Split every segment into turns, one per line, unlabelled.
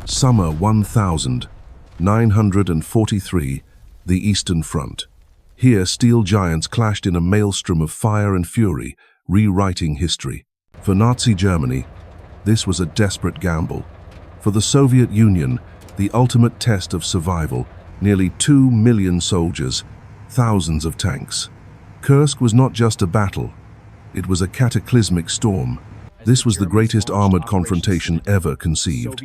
Summer 1943, the Eastern Front. Here, steel giants clashed in a maelstrom of fire and fury, rewriting history. For Nazi Germany, this was a desperate gamble. For the Soviet Union, the ultimate test of survival, nearly 2 million soldiers, thousands of tanks. Kursk was not just a battle, it was a cataclysmic storm. This was the greatest armored confrontation ever conceived.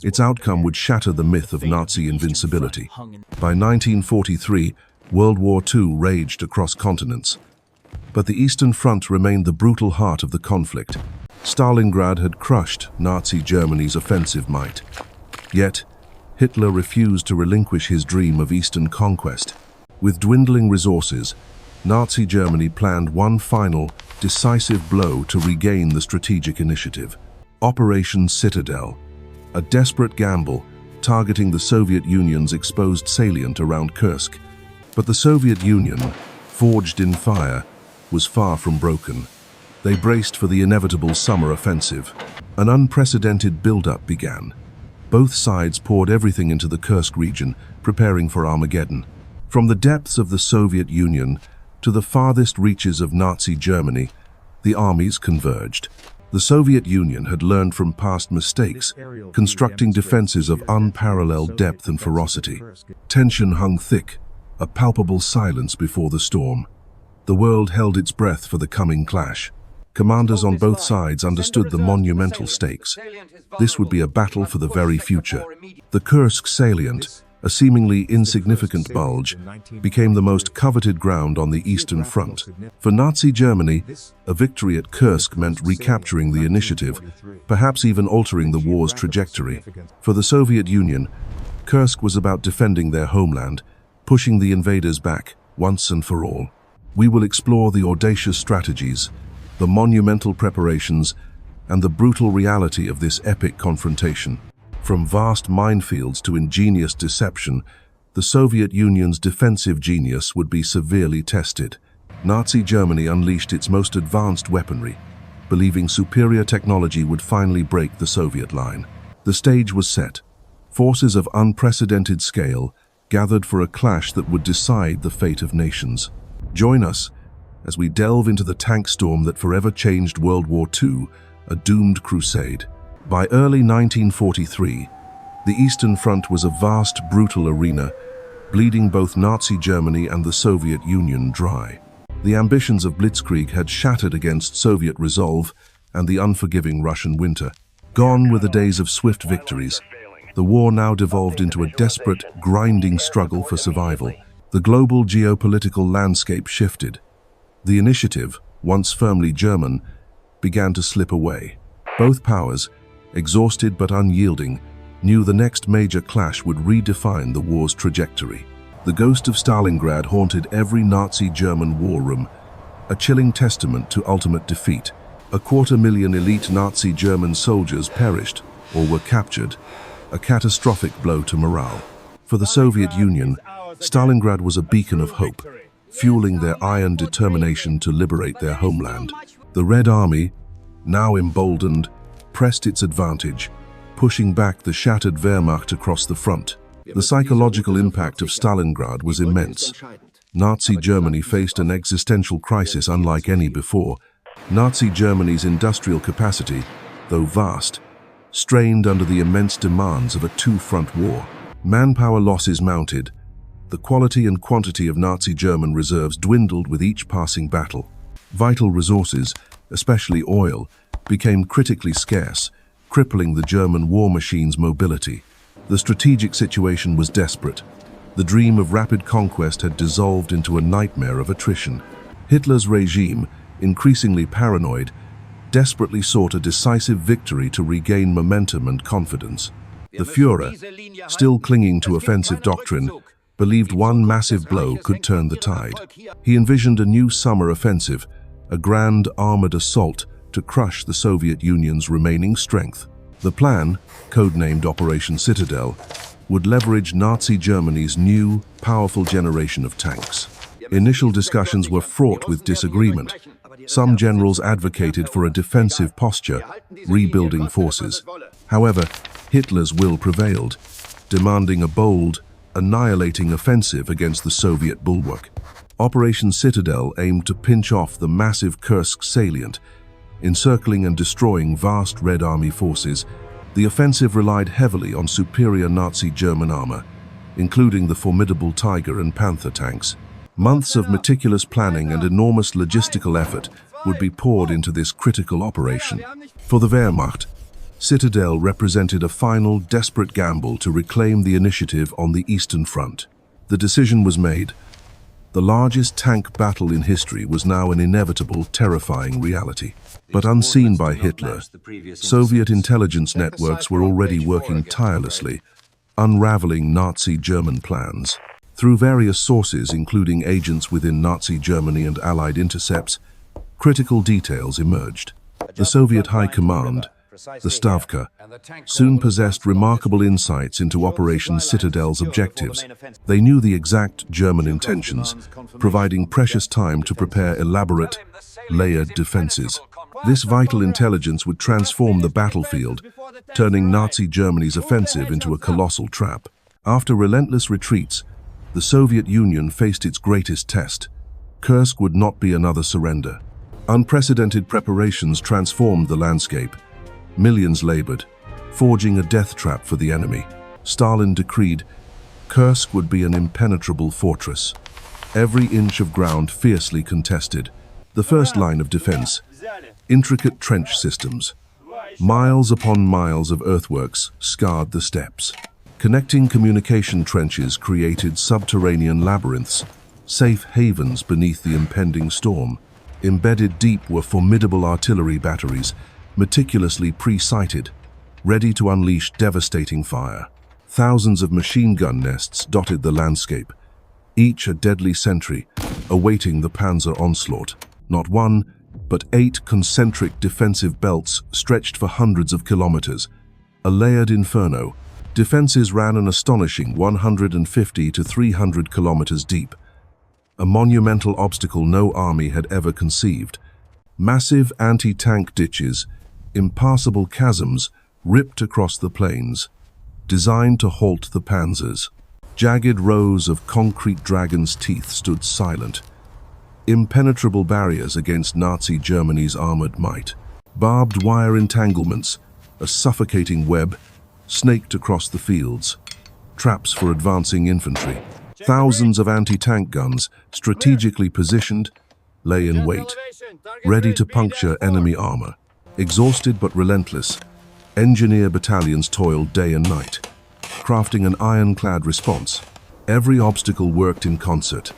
Its outcome would shatter the myth of Nazi invincibility. By 1943, World War II raged across continents. But the Eastern Front remained the brutal heart of the conflict. Stalingrad had crushed Nazi Germany's offensive might. Yet, Hitler refused to relinquish his dream of Eastern conquest. With dwindling resources, Nazi Germany planned one final, decisive blow to regain the strategic initiative. Operation Citadel, a desperate gamble targeting the Soviet Union's exposed salient around Kursk. But the Soviet Union, forged in fire, was far from broken. They braced for the inevitable summer offensive. An unprecedented build-up began. Both sides poured everything into the Kursk region, preparing for Armageddon. From the depths of the Soviet Union to the farthest reaches of Nazi Germany, the armies converged. The Soviet Union had learned from past mistakes, constructing defenses of unparalleled depth and ferocity. Tension hung thick, a palpable silence before the storm. The world held its breath for the coming clash. Commanders on both sides understood the monumental stakes. This would be a battle for the very future. The Kursk salient, a seemingly insignificant bulge, became the most coveted ground on the Eastern Front. For Nazi Germany, a victory at Kursk meant recapturing the initiative, perhaps even altering the war's trajectory. For the Soviet Union, Kursk was about defending their homeland, pushing the invaders back once and for all. We will explore the audacious strategies, the monumental preparations, and the brutal reality of this epic confrontation. From vast minefields to ingenious deception, the Soviet Union's defensive genius would be severely tested. Nazi Germany unleashed its most advanced weaponry, believing superior technology would finally break the Soviet line. The stage was set. Forces of unprecedented scale gathered for a clash that would decide the fate of nations. Join us as we delve into the tank storm that forever changed World War II, a doomed crusade. By early 1943, the Eastern Front was a vast, brutal arena, bleeding both Nazi Germany and the Soviet Union dry. The ambitions of Blitzkrieg had shattered against Soviet resolve and the unforgiving Russian winter. Gone were the days of swift victories. The war now devolved into a desperate, grinding struggle for survival. The global geopolitical landscape shifted. The initiative, once firmly German, began to slip away. Both powers, exhausted but unyielding, knew the next major clash would redefine the war's trajectory. The ghost of Stalingrad haunted every Nazi German war room, a chilling testament to ultimate defeat. 250,000 elite Nazi German soldiers perished or were captured, a catastrophic blow to morale. For the Soviet Union, Stalingrad was a beacon of hope, fueling their iron determination to liberate their homeland. The Red Army, now emboldened, pressed its advantage, pushing back the shattered Wehrmacht across the front. The psychological impact of Stalingrad was immense. Nazi Germany faced an existential crisis unlike any before. Nazi Germany's industrial capacity, though vast, strained under the immense demands of a two-front war. Manpower losses mounted. The quality and quantity of Nazi German reserves dwindled with each passing battle. Vital resources, especially oil, became critically scarce, crippling the German war machine's mobility. The strategic situation was desperate. The dream of rapid conquest had dissolved into a nightmare of attrition. Hitler's regime, increasingly paranoid, desperately sought a decisive victory to regain momentum and confidence. The Führer, still clinging to offensive doctrine, believed one massive blow could turn the tide. He envisioned a new summer offensive, a grand armored assault to crush the Soviet Union's remaining strength. The plan, codenamed Operation Citadel, would leverage Nazi Germany's new, powerful generation of tanks. Initial discussions were fraught with disagreement. Some generals advocated for a defensive posture, rebuilding forces. However, Hitler's will prevailed, demanding a bold, annihilating offensive against the Soviet bulwark. Operation Citadel aimed to pinch off the massive Kursk salient, encircling and destroying vast Red Army forces. The offensive relied heavily on superior Nazi German armor, including the formidable Tiger and Panther tanks. Months of meticulous planning and enormous logistical effort would be poured into this critical operation. For the Wehrmacht, Citadel represented a final, desperate gamble to reclaim the initiative on the Eastern Front. The decision was made. The largest tank battle in history was now an inevitable, terrifying reality. But unseen by Hitler, Soviet intelligence networks were already working tirelessly, unraveling Nazi German plans. Through various sources, including agents within Nazi Germany and Allied intercepts, critical details emerged. The Soviet High Command, the Stavka, soon possessed remarkable insights into Operation Citadel's objectives. They knew the exact German intentions, providing precious time to prepare elaborate, layered defenses. This vital intelligence would transform the battlefield, turning Nazi Germany's offensive into a colossal trap. After relentless retreats, the Soviet Union faced its greatest test. Kursk would not be another surrender. Unprecedented preparations transformed the landscape. Millions labored, forging a death trap for the enemy. Stalin decreed Kursk would be an impenetrable fortress, every inch of ground fiercely contested. The first line of defense, intricate trench systems. Miles upon miles of earthworks scarred the steppes. Connecting communication trenches created subterranean labyrinths, safe havens beneath the impending storm. Embedded deep were formidable artillery batteries, meticulously pre-sighted, ready to unleash devastating fire. Thousands of machine gun nests dotted the landscape, each a deadly sentry, awaiting the panzer onslaught. Not one, but 8 concentric defensive belts stretched for hundreds of kilometers. A layered inferno. Defenses ran an astonishing 150 to 300 kilometers deep. A monumental obstacle no army had ever conceived. Massive anti-tank ditches, impassable chasms ripped across the plains, designed to halt the panzers. Jagged rows of concrete dragon's teeth stood silent, impenetrable barriers against Nazi Germany's armored might. Barbed wire entanglements, a suffocating web, snaked across the fields, traps for advancing infantry. Thousands of anti-tank guns, strategically positioned, lay in wait, ready to puncture enemy armor. Exhausted but relentless, engineer battalions toiled day and night, crafting an ironclad response. Every obstacle worked in concert,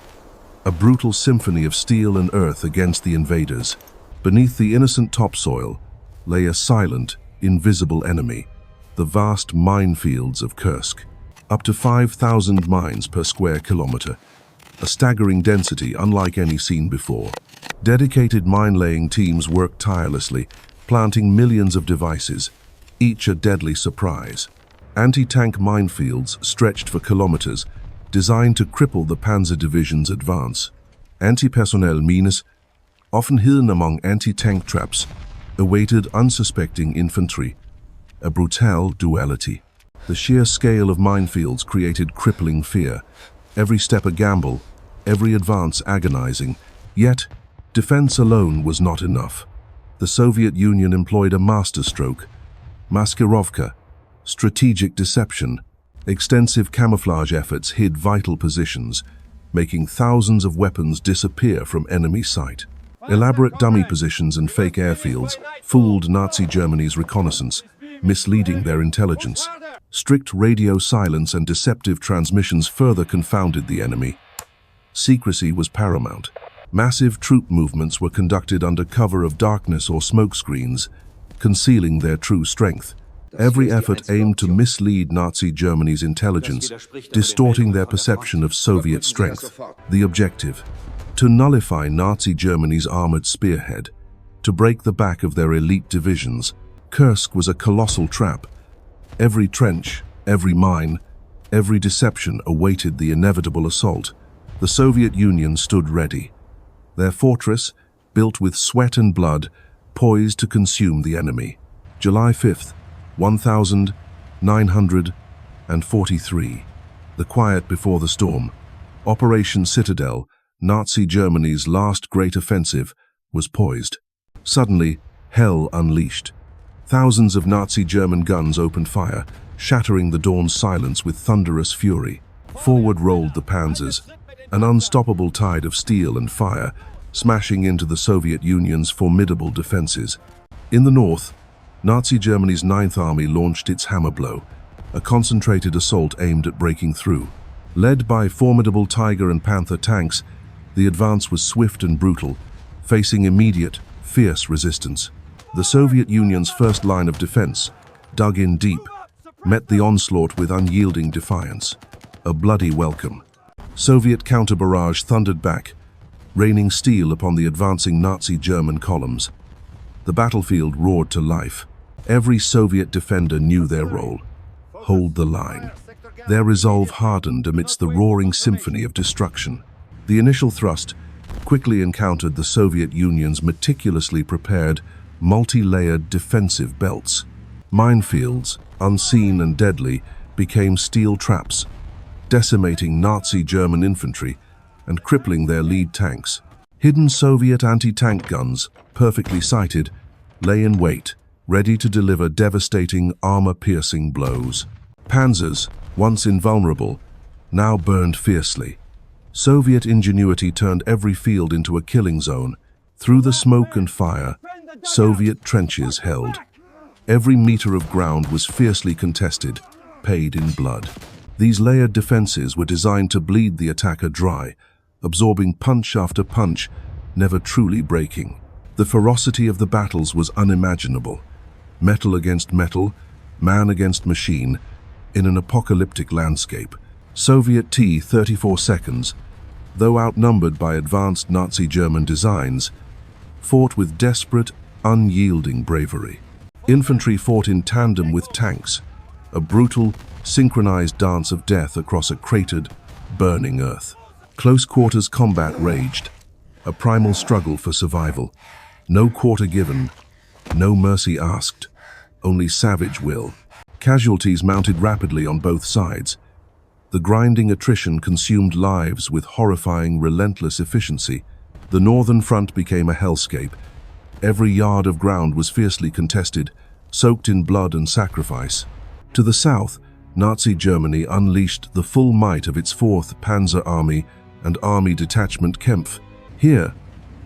a brutal symphony of steel and earth against the invaders. Beneath the innocent topsoil lay a silent, invisible enemy, the vast minefields of Kursk. Up to 5,000 mines per square kilometer, a staggering density unlike any seen before. Dedicated mine-laying teams worked tirelessly, planting millions of devices, each a deadly surprise. Anti-tank minefields stretched for kilometers, designed to cripple the Panzer Division's advance. Anti-personnel mines, often hidden among anti-tank traps, awaited unsuspecting infantry. A brutal duality. The sheer scale of minefields created crippling fear. Every step a gamble, every advance agonizing. Yet, defense alone was not enough. The Soviet Union employed a masterstroke, Prokhorovka, strategic deception. Extensive camouflage efforts hid vital positions, making thousands of weapons disappear from enemy sight. Elaborate dummy positions and fake airfields fooled Nazi Germany's reconnaissance, misleading their intelligence. Strict radio silence and deceptive transmissions further confounded the enemy. Secrecy was paramount. Massive troop movements were conducted under cover of darkness or smoke screens, concealing their true strength. Every effort aimed to mislead Nazi Germany's intelligence, distorting their perception of Soviet strength. The objective: to nullify Nazi Germany's armored spearhead, to break the back of their elite divisions. Kursk was a colossal trap. Every trench, every mine, every deception awaited the inevitable assault. The Soviet Union stood ready. Their fortress, built with sweat and blood, poised to consume the enemy. July 5th, 943. The quiet before the storm. Operation Citadel, Nazi Germany's last great offensive, was poised. Suddenly, hell unleashed. Thousands of Nazi German guns opened fire, shattering the dawn's silence with thunderous fury. Forward rolled the panzers, an unstoppable tide of steel and fire, smashing into the Soviet Union's formidable defenses. In the north, Nazi Germany's Ninth Army launched its hammer blow, a concentrated assault aimed at breaking through. Led by formidable Tiger and Panther tanks, the advance was swift and brutal, facing immediate, fierce resistance. The Soviet Union's first line of defense, dug in deep, met the onslaught with unyielding defiance. A bloody welcome. Soviet counter-barrage thundered back, raining steel upon the advancing Nazi German columns. The battlefield roared to life. Every Soviet defender knew their role. Hold the line. Their resolve hardened amidst the roaring symphony of destruction. The initial thrust quickly encountered the Soviet Union's meticulously prepared, multi-layered defensive belts. Minefields, unseen and deadly, became steel traps, decimating Nazi German infantry and crippling their lead tanks. Hidden Soviet anti-tank guns, perfectly sighted, lay in wait, ready to deliver devastating, armor-piercing blows. Panzers, once invulnerable, now burned fiercely. Soviet ingenuity turned every field into a killing zone. Through the smoke and fire, Soviet trenches held. Every meter of ground was fiercely contested, paid in blood. These layered defenses were designed to bleed the attacker dry, absorbing punch after punch, never truly breaking. The ferocity of the battles was unimaginable. Metal against metal, man against machine, in an apocalyptic landscape. Soviet T-34 seconds, though outnumbered by advanced Nazi German designs, fought with desperate, unyielding bravery. Infantry fought in tandem with tanks, a brutal, synchronized dance of death across a cratered, burning earth. Close-quarters combat raged, a primal struggle for survival. No quarter given, no mercy asked, only savage will. Casualties mounted rapidly on both sides. The grinding attrition consumed lives with horrifying, relentless efficiency. The northern front became a hellscape. Every yard of ground was fiercely contested, soaked in blood and sacrifice. To the south, Nazi Germany unleashed the full might of its 4th Panzer Army and Army Detachment Kempf. Here,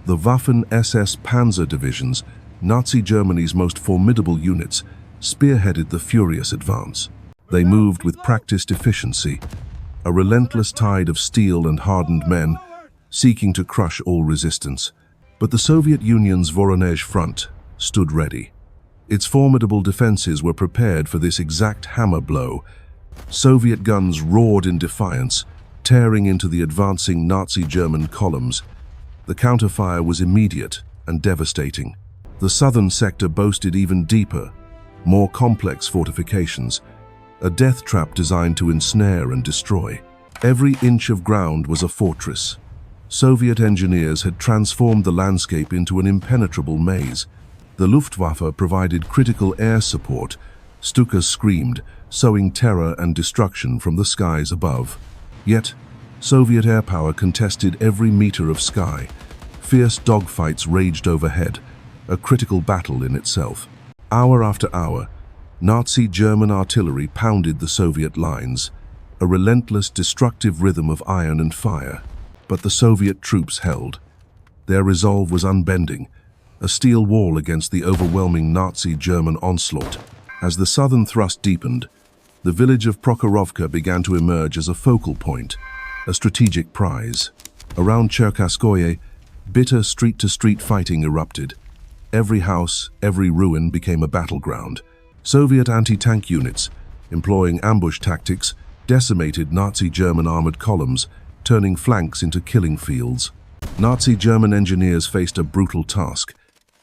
the Waffen-SS Panzer divisions, Nazi Germany's most formidable units, spearheaded the furious advance. They moved with practiced efficiency, a relentless tide of steel and hardened men, seeking to crush all resistance. But the Soviet Union's Voronezh front stood ready. Its formidable defenses were prepared for this exact hammer blow. Soviet guns roared in defiance, tearing into the advancing Nazi German columns. The counterfire was immediate and devastating. The southern sector boasted even deeper, more complex fortifications, a death trap designed to ensnare and destroy. Every inch of ground was a fortress. Soviet engineers had transformed the landscape into an impenetrable maze. The Luftwaffe provided critical air support. Stuka screamed, sowing terror and destruction from the skies above. Yet, Soviet air power contested every meter of sky. Fierce dogfights raged overhead, a critical battle in itself. Hour after hour, Nazi German artillery pounded the Soviet lines, a relentless, destructive rhythm of iron and fire. But the Soviet troops held. Their resolve was unbending, a steel wall against the overwhelming Nazi German onslaught. As the southern thrust deepened, the village of Prokhorovka began to emerge as a focal point, a strategic prize. Around Cherkaskoye, bitter street-to-street fighting erupted. Every house, every ruin became a battleground. Soviet anti-tank units, employing ambush tactics, decimated Nazi German armored columns, turning flanks into killing fields. Nazi German engineers faced a brutal task.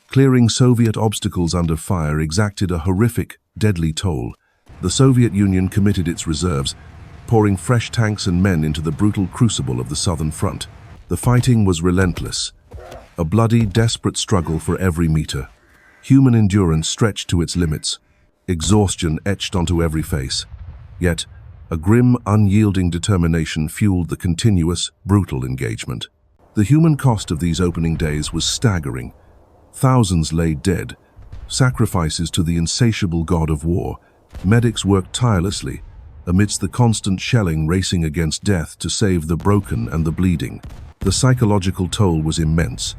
Clearing Soviet obstacles under fire exacted a horrific, deadly toll. The Soviet Union committed its reserves, pouring fresh tanks and men into the brutal crucible of the southern front. The fighting was relentless, a bloody, desperate struggle for every meter. Human endurance stretched to its limits. exhaustion etched onto every face. Yet, a grim, unyielding determination fueled the continuous, brutal engagement. The human cost of these opening days was staggering. Thousands lay dead, sacrifices to the insatiable god of war. Medics worked tirelessly, amidst the constant shelling racing against death to save the broken and the bleeding. The psychological toll was immense.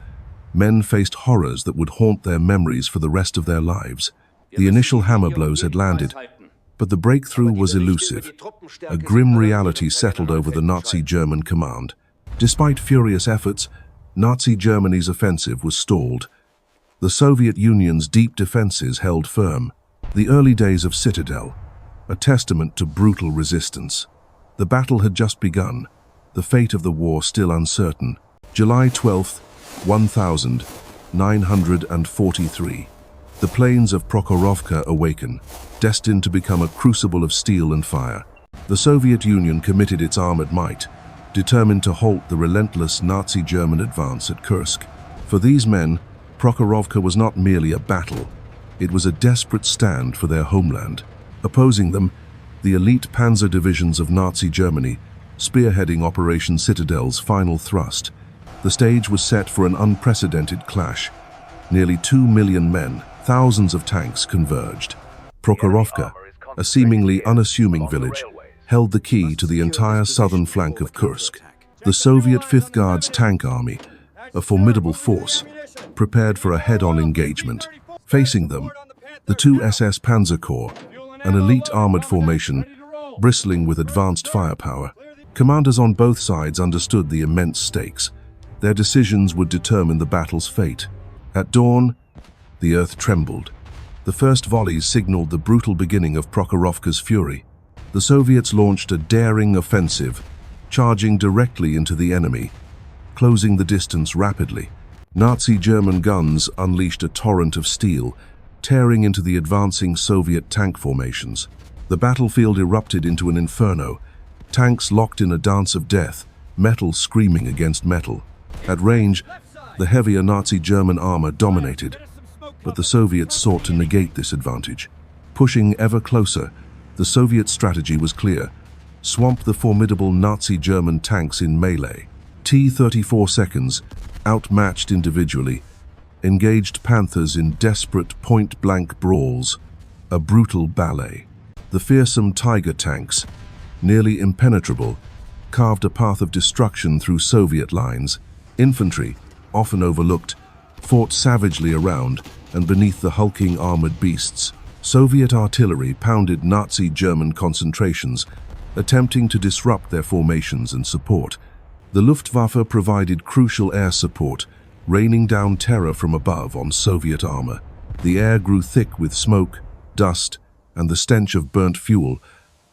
Men faced horrors that would haunt their memories for the rest of their lives. The initial hammer blows had landed, but the breakthrough was elusive. A grim reality settled over the Nazi German command. Despite furious efforts, Nazi Germany's offensive was stalled. The Soviet Union's deep defenses held firm. The early days of Citadel, a testament to brutal resistance. The battle had just begun, the fate of the war still uncertain. July 12, 1943. The plains of Prokhorovka awaken, destined to become a crucible of steel and fire. The Soviet Union committed its armored might, determined to halt the relentless Nazi German advance at Kursk. For these men, Prokhorovka was not merely a battle, it was a desperate stand for their homeland. Opposing them, the elite panzer divisions of Nazi Germany, spearheading Operation Citadel's final thrust. The stage was set for an unprecedented clash. Nearly 2 million men, thousands of tanks converged. Prokhorovka, a seemingly unassuming village, held the key to the entire southern flank of Kursk. The Soviet Fifth Guards tank army, a formidable force, prepared for a head-on engagement. Facing them, the two SS Panzer Corps, an elite armored formation, bristling with advanced firepower. Commanders on both sides understood the immense stakes. Their decisions would determine the battle's fate. At dawn, the earth trembled. The first volleys signaled the brutal beginning of Prokhorovka's fury. The Soviets launched a daring offensive, charging directly into the enemy, closing the distance rapidly. Nazi German guns unleashed a torrent of steel, tearing into the advancing Soviet tank formations. The battlefield erupted into an inferno, tanks locked in a dance of death, metal screaming against metal. At range, the heavier Nazi German armor dominated, but the Soviets sought to negate this advantage. Pushing ever closer, the Soviet strategy was clear: swamp the formidable Nazi German tanks in melee. T-34 seconds, outmatched individually, engaged Panthers in desperate point-blank brawls, a brutal ballet. The fearsome Tiger tanks, nearly impenetrable, carved a path of destruction through Soviet lines. Infantry, often overlooked, fought savagely around and beneath the hulking armored beasts. Soviet artillery pounded Nazi German concentrations, attempting to disrupt their formations and support. The Luftwaffe provided crucial air support, raining down terror from above on Soviet armor. The air grew thick with smoke, dust, and the stench of burnt fuel.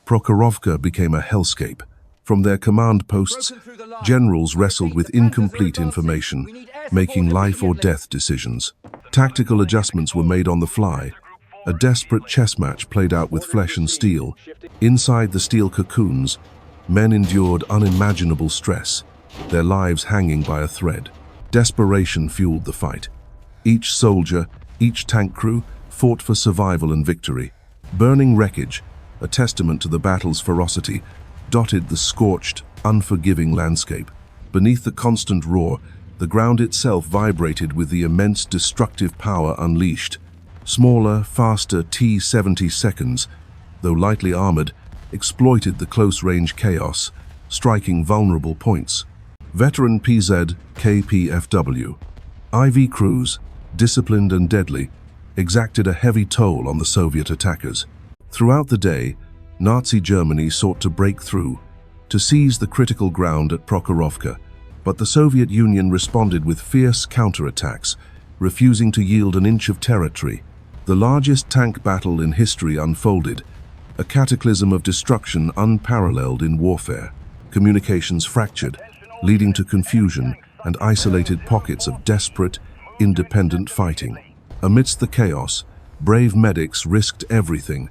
Prokhorovka became a hellscape. From their command posts, generals wrestled with incomplete information, making life or death decisions. Tactical adjustments were made on the fly. A desperate chess match played out with flesh and steel. Inside the steel cocoons, men endured unimaginable stress, their lives hanging by a thread. Desperation fueled the fight. Each soldier, each tank crew, fought for survival and victory. Burning wreckage, a testament to the battle's ferocity, dotted the scorched, unforgiving landscape. Beneath the constant roar, the ground itself vibrated with the immense destructive power unleashed. Smaller, faster T-70 seconds, though lightly armored, exploited the close-range chaos, striking vulnerable points. Veteran PZ KPFW, IV crews, disciplined and deadly, exacted a heavy toll on the Soviet attackers. Throughout the day, Nazi Germany sought to break through, to seize the critical ground at Prokhorovka, but the Soviet Union responded with fierce counterattacks, refusing to yield an inch of territory. The largest tank battle in history unfolded, a cataclysm of destruction unparalleled in warfare. Communications fractured, leading to confusion and isolated pockets of desperate, independent fighting. Amidst the chaos, brave medics risked everything,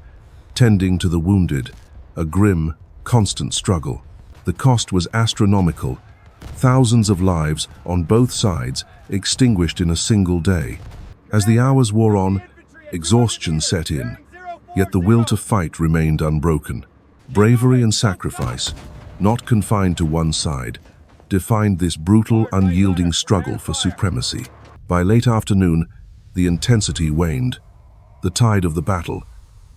tending to the wounded, a grim, constant struggle. The cost was astronomical, thousands of lives on both sides extinguished in a single day. As the hours wore on, exhaustion set in. Yet the will to fight remained unbroken. Bravery and sacrifice, not confined to one side, defined this brutal, unyielding struggle for supremacy. By late afternoon, the intensity waned. The tide of the battle,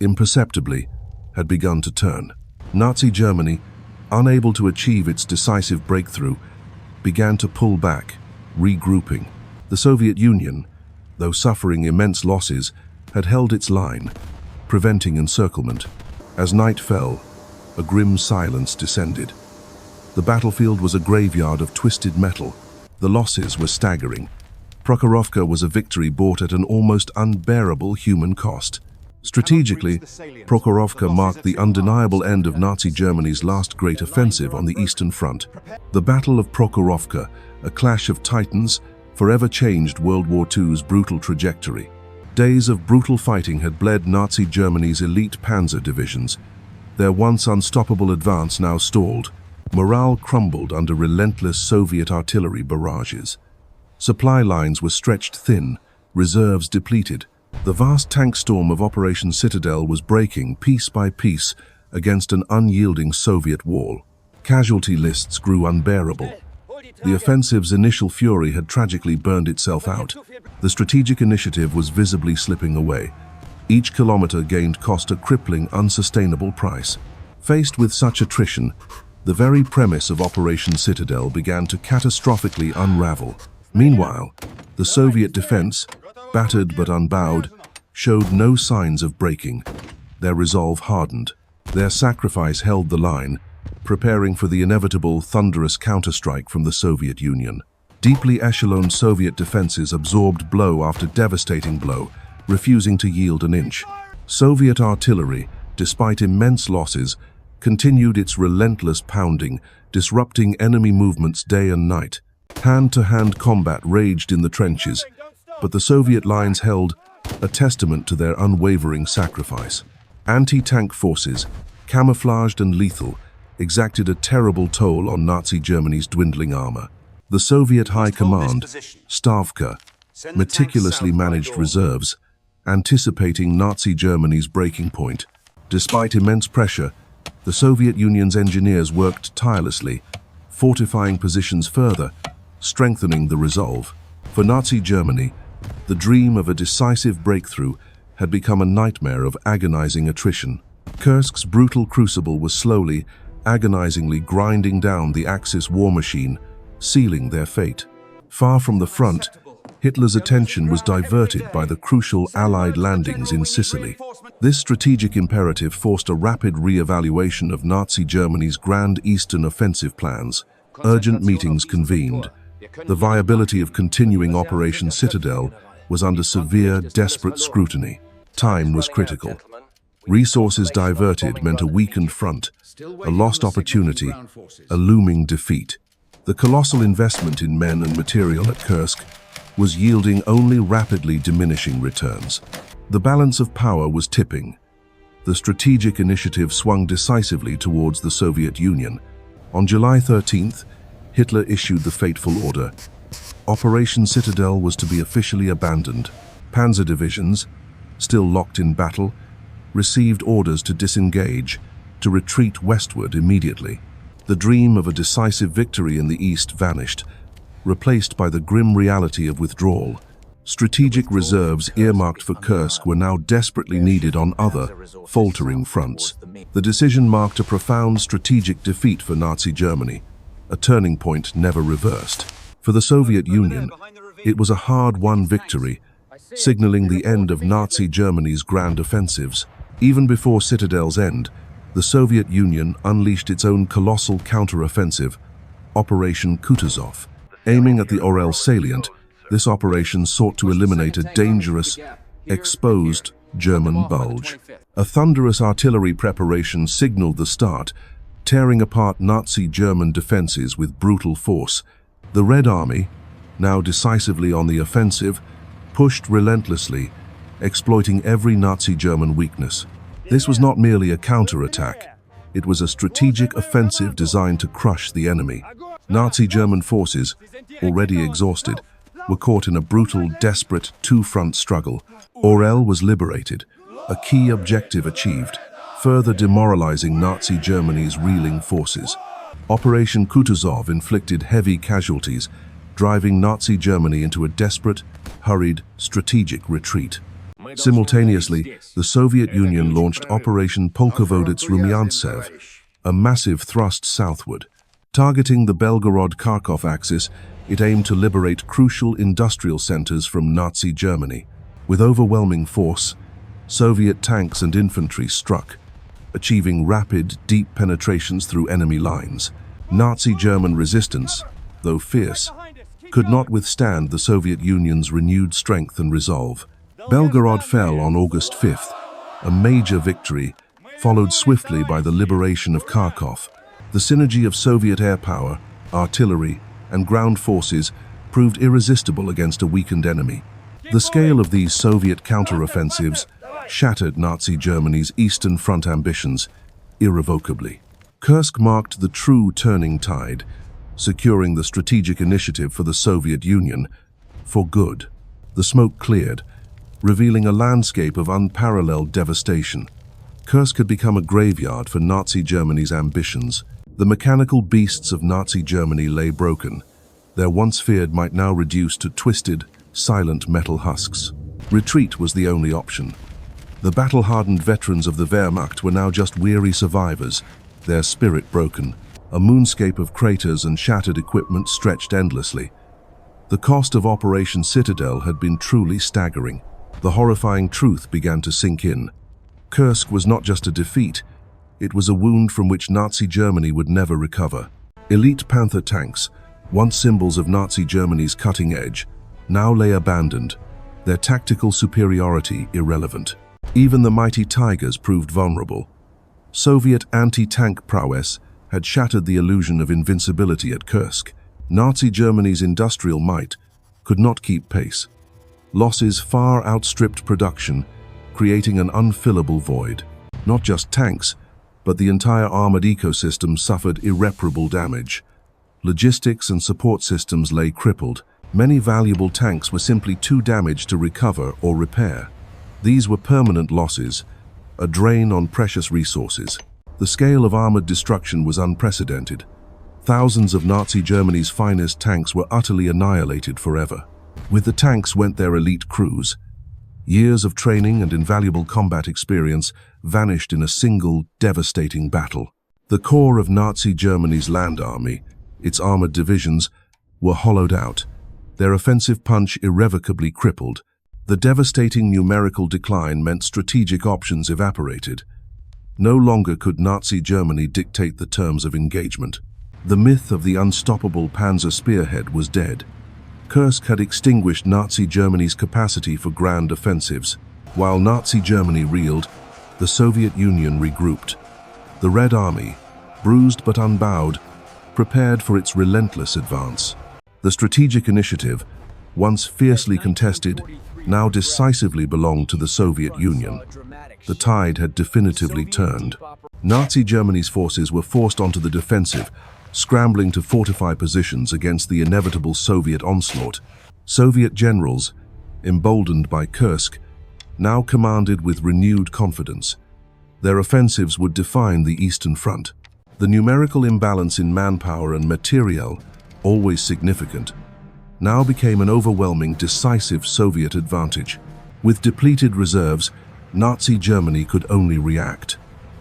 imperceptibly, had begun to turn. Nazi Germany, unable to achieve its decisive breakthrough, began to pull back, regrouping. The Soviet Union, though suffering immense losses, had held its line, preventing encirclement. As night fell, a grim silence descended. The battlefield was a graveyard of twisted metal. The losses were staggering. Prokhorovka was a victory bought at an almost unbearable human cost. Strategically, Prokhorovka marked the undeniable end of Nazi Germany's last great offensive on the Eastern Front. The Battle of Prokhorovka, a clash of titans, forever changed World War II's brutal trajectory. Days of brutal fighting had bled Nazi Germany's elite panzer divisions. Their once unstoppable advance now stalled. Morale crumbled under relentless Soviet artillery barrages. Supply lines were stretched thin, reserves depleted. The vast tank storm of Operation Citadel was breaking piece by piece against an unyielding Soviet wall. Casualty lists grew unbearable. The offensive's initial fury had tragically burned itself out. The strategic initiative was visibly slipping away. Each kilometer gained cost a crippling, unsustainable price. Faced with such attrition, the very premise of Operation Citadel began to catastrophically unravel. Meanwhile, the Soviet defense, battered but unbowed, showed no signs of breaking. Their resolve hardened. Their sacrifice held the line, preparing for the inevitable thunderous counterstrike from the Soviet Union. Deeply echeloned Soviet defenses absorbed blow after devastating blow, refusing to yield an inch. Soviet artillery, despite immense losses, continued its relentless pounding, disrupting enemy movements day and night. Hand-to-hand combat raged in the trenches, but the Soviet lines held, a testament to their unwavering sacrifice. Anti-tank forces, camouflaged and lethal, exacted a terrible toll on Nazi Germany's dwindling armor. The Soviet High Command, Stavka, meticulously managed reserves, anticipating Nazi Germany's breaking point. Despite immense pressure, the Soviet Union's engineers worked tirelessly, fortifying positions further, strengthening the resolve. For Nazi Germany, the dream of a decisive breakthrough had become a nightmare of agonizing attrition. Kursk's brutal crucible was slowly, agonizingly grinding down the Axis war machine, sealing their fate. Far from the front, Hitler's attention was diverted by the crucial Allied landings in Sicily. This strategic imperative forced a rapid re-evaluation of Nazi Germany's grand Eastern offensive plans. Urgent meetings convened. The viability of continuing Operation Citadel was under severe, desperate scrutiny. Time was critical. Resources diverted meant a weakened front, a lost opportunity, a looming defeat. The colossal investment in men and material at Kursk was yielding only rapidly diminishing returns. The balance of power was tipping. The strategic initiative swung decisively towards the Soviet Union. On July 13th, Hitler issued the fateful order. Operation Citadel was to be officially abandoned. Panzer divisions, still locked in battle, received orders to disengage, to retreat westward immediately. The dream of a decisive victory in the east vanished, replaced by the grim reality of withdrawal. Strategic reserves earmarked for Kursk were now desperately needed on other, faltering fronts. The decision marked a profound strategic defeat for Nazi Germany, a turning point never reversed. For the Soviet Union, it was a hard-won victory, signaling the end of Nazi Germany's grand offensives. Even before Citadel's end, the Soviet Union unleashed its own colossal counter-offensive, Operation Kutuzov. Aiming at the Orel salient, this operation sought to eliminate a dangerous, exposed German bulge. A thunderous artillery preparation signaled the start, tearing apart Nazi German defenses with brutal force. The Red Army, now decisively on the offensive, pushed relentlessly, exploiting every Nazi German weakness. This was not merely a counterattack. It was a strategic offensive designed to crush the enemy. Nazi German forces, already exhausted, were caught in a brutal, desperate two-front struggle. Orel was liberated, a key objective achieved, further demoralizing Nazi Germany's reeling forces. Operation Kutuzov inflicted heavy casualties, driving Nazi Germany into a desperate, hurried, strategic retreat. Simultaneously, the Soviet Union launched Operation Polkovodets-Rumiantsev, a massive thrust southward. Targeting the Belgorod-Kharkov axis, it aimed to liberate crucial industrial centers from Nazi Germany. With overwhelming force, Soviet tanks and infantry struck, achieving rapid, deep penetrations through enemy lines. Nazi German resistance, though fierce, could not withstand the Soviet Union's renewed strength and resolve. Belgorod fell on August 5th, a major victory, followed swiftly by the liberation of Kharkov. The synergy of Soviet air power, artillery, and ground forces proved irresistible against a weakened enemy. The scale of these Soviet counteroffensives shattered Nazi Germany's Eastern Front ambitions irrevocably. Kursk marked the true turning tide, securing the strategic initiative for the Soviet Union for good. The smoke cleared, revealing a landscape of unparalleled devastation. Kursk had become a graveyard for Nazi Germany's ambitions. The mechanical beasts of Nazi Germany lay broken. Their once feared might now reduce to twisted, silent metal husks. Retreat was the only option. The battle-hardened veterans of the Wehrmacht were now just weary survivors, their spirit broken. A moonscape of craters and shattered equipment stretched endlessly. The cost of Operation Citadel had been truly staggering. The horrifying truth began to sink in. Kursk was not just a defeat, it was a wound from which Nazi Germany would never recover. Elite Panther tanks, once symbols of Nazi Germany's cutting edge, now lay abandoned, their tactical superiority irrelevant. Even the mighty Tigers proved vulnerable. Soviet anti-tank prowess had shattered the illusion of invincibility at Kursk. Nazi Germany's industrial might could not keep pace. Losses far outstripped production, creating an unfillable void. Not just tanks, but the entire armored ecosystem suffered irreparable damage. Logistics and support systems lay crippled. Many valuable tanks were simply too damaged to recover or repair. These were permanent losses, a drain on precious resources. The scale of armored destruction was unprecedented. Thousands of Nazi Germany's finest tanks were utterly annihilated forever. With the tanks went their elite crews. Years of training and invaluable combat experience vanished in a single, devastating battle. The core of Nazi Germany's land army, its armored divisions, were hollowed out, their offensive punch irrevocably crippled. The devastating numerical decline meant strategic options evaporated. No longer could Nazi Germany dictate the terms of engagement. The myth of the unstoppable Panzer spearhead was dead. Kursk had extinguished Nazi Germany's capacity for grand offensives. While Nazi Germany reeled, the Soviet Union regrouped. The Red Army, bruised but unbowed, prepared for its relentless advance. The strategic initiative, once fiercely contested, now decisively belonged to the Soviet Union. The tide had definitively turned. Nazi Germany's forces were forced onto the defensive, scrambling to fortify positions against the inevitable Soviet onslaught. Soviet generals, emboldened by Kursk, now commanded with renewed confidence. Their offensives would define the Eastern Front. The numerical imbalance in manpower and materiel, always significant, now became an overwhelming, decisive Soviet advantage. With depleted reserves, Nazi Germany could only react.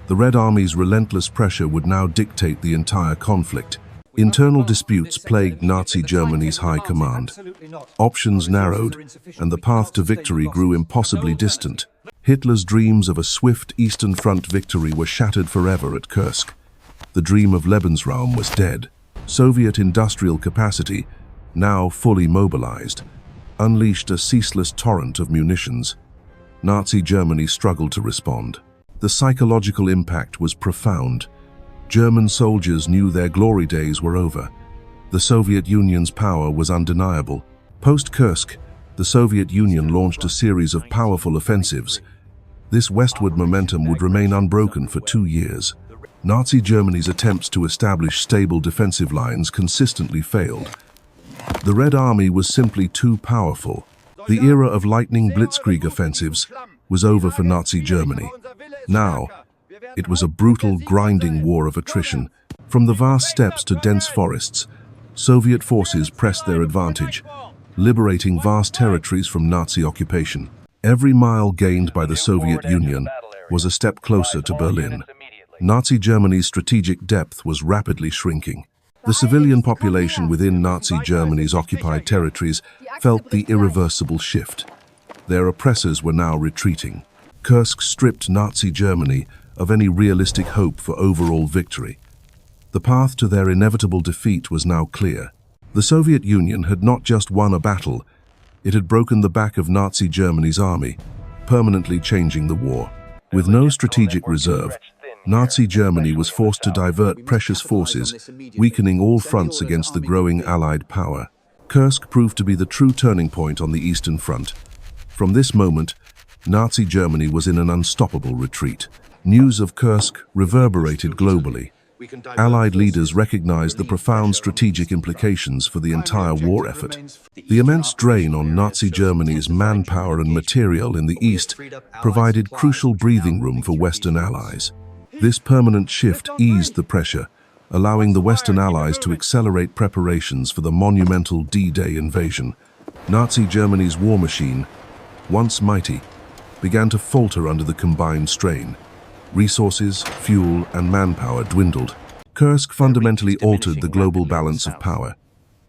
The Red Army's relentless pressure would now dictate the entire conflict. Internal disputes plagued Nazi Germany's high command. Options narrowed, and the path to victory grew impossibly distant. Hitler's dreams of a swift Eastern Front victory were shattered forever at Kursk. The dream of Lebensraum was dead. Soviet industrial capacity, now fully mobilized, unleashed a ceaseless torrent of munitions. Nazi Germany struggled to respond. The psychological impact was profound. German soldiers knew their glory days were over. The Soviet Union's power was undeniable. Post-Kursk, the Soviet Union launched a series of powerful offensives. This westward momentum would remain unbroken for 2 years. Nazi Germany's attempts to establish stable defensive lines consistently failed. The Red Army was simply too powerful. The era of lightning Blitzkrieg offensives, was over for Nazi Germany. Now, it was a brutal, grinding war of attrition. From the vast steppes to dense forests, Soviet forces pressed their advantage, liberating vast territories from Nazi occupation. Every mile gained by the Soviet Union was a step closer to Berlin. Nazi Germany's strategic depth was rapidly shrinking. The civilian population within Nazi Germany's occupied territories felt the irreversible shift. Their oppressors were now retreating. Kursk stripped Nazi Germany of any realistic hope for overall victory. The path to their inevitable defeat was now clear. The Soviet Union had not just won a battle, it had broken the back of Nazi Germany's army, permanently changing the war. With no strategic reserve, Nazi Germany was forced to divert precious forces, weakening all fronts against the growing Allied power. Kursk proved to be the true turning point on the Eastern Front. From this moment, Nazi Germany was in an unstoppable retreat. News of Kursk reverberated globally. Allied leaders recognized the profound strategic implications for the entire war effort. The immense drain on Nazi Germany's manpower and material in the East provided crucial breathing room for Western allies. This permanent shift eased the pressure, allowing the Western allies to accelerate preparations for the monumental D-Day invasion. Nazi Germany's war machine, once mighty, began to falter under the combined strain. Resources, fuel, and manpower dwindled. Kursk fundamentally altered the global balance of power.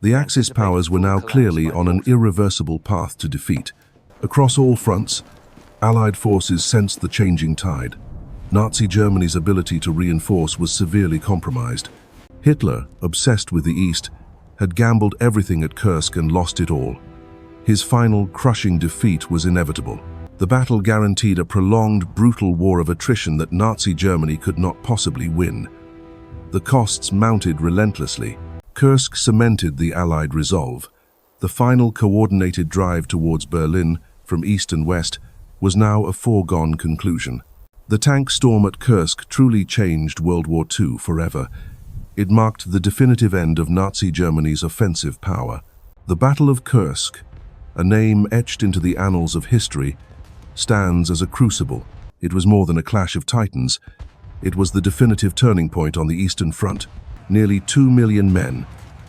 The Axis powers were now clearly on an irreversible path to defeat. Across all fronts, Allied forces sensed the changing tide. Nazi Germany's ability to reinforce was severely compromised. Hitler, obsessed with the East, had gambled everything at Kursk and lost it all. His final, crushing defeat was inevitable. The battle guaranteed a prolonged, brutal war of attrition that Nazi Germany could not possibly win. The costs mounted relentlessly. Kursk cemented the Allied resolve. The final coordinated drive towards Berlin, from east and west, was now a foregone conclusion. The tank storm at Kursk truly changed World War II forever. It marked the definitive end of Nazi Germany's offensive power. The Battle of Kursk, a name etched into the annals of history, stands as a crucible. It was more than a clash of titans. It was the definitive turning point on the Eastern Front. Nearly 2 million men,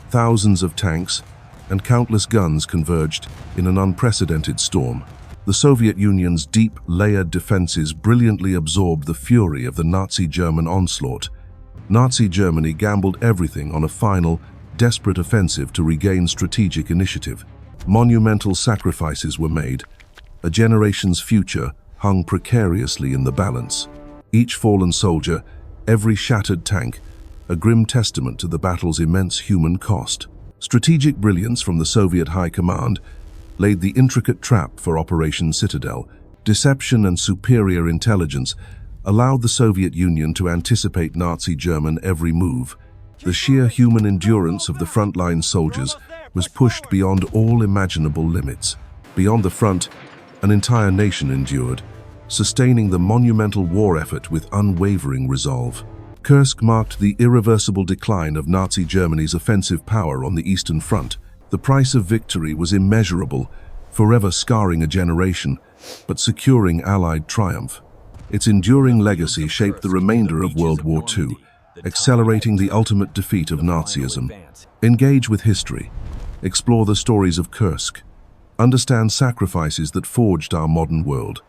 thousands of tanks, and countless guns converged in an unprecedented storm. The Soviet Union's deep, layered defenses brilliantly absorbed the fury of the Nazi German onslaught. Nazi Germany gambled everything on a final, desperate offensive to regain strategic initiative. Monumental sacrifices were made. A generation's future hung precariously in the balance. Each fallen soldier, every shattered tank, a grim testament to the battle's immense human cost. Strategic brilliance from the Soviet High Command laid the intricate trap for Operation Citadel. Deception and superior intelligence allowed the Soviet Union to anticipate Nazi German every move. The sheer human endurance of the frontline soldiers was pushed beyond all imaginable limits. Beyond the front, an entire nation endured, sustaining the monumental war effort with unwavering resolve. Kursk marked the irreversible decline of Nazi Germany's offensive power on the Eastern Front. The price of victory was immeasurable, forever scarring a generation, but securing Allied triumph. Its enduring legacy shaped the remainder of World War II, accelerating the ultimate defeat of Nazism. Engage with history. Explore the stories of Kursk. Understand sacrifices that forged our modern world.